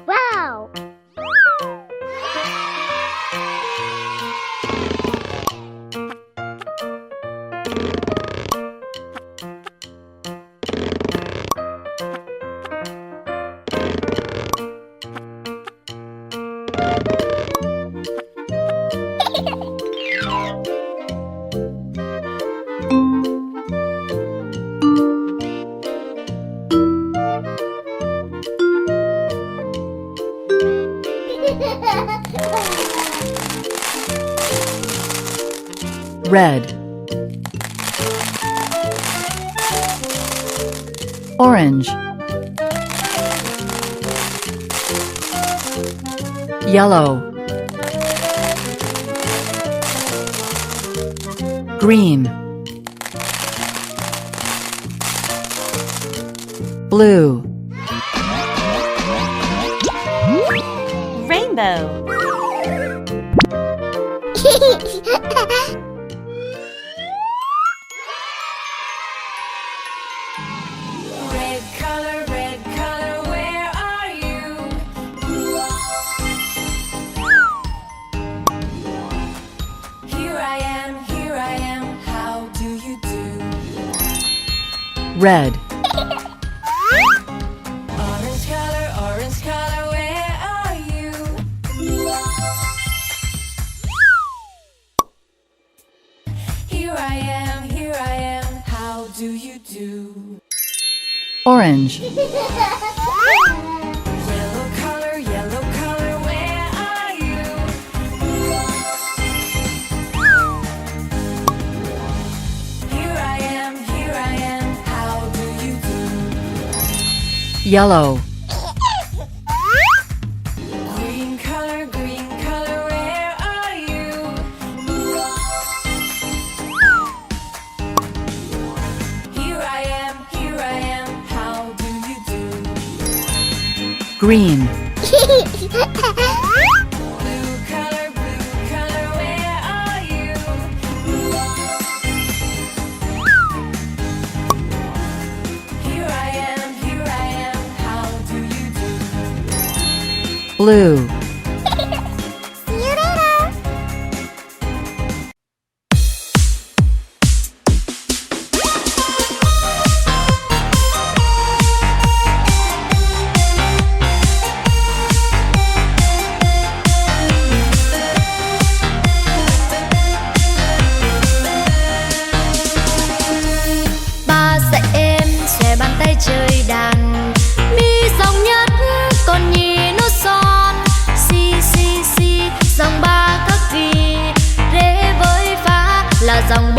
Wow! Red, orange, yellow, green, blue, Rainbow. Red color, where are you? Here I am, how do you do? red, Orange color, where are you? Here I am, how do you do? orange, Yellow color, where are you? Here I am, how do you do? yellow, Green color, where are you? Here I am, how do you do? green, Blue color, where are you? Here I am, how do you do? blue, See you later! Ba dạy em xòe bàn tay chơi đàn, mi dòng nhất còn nhì nốt son, si si si dòng ba các kỳ, rê với phá là dòng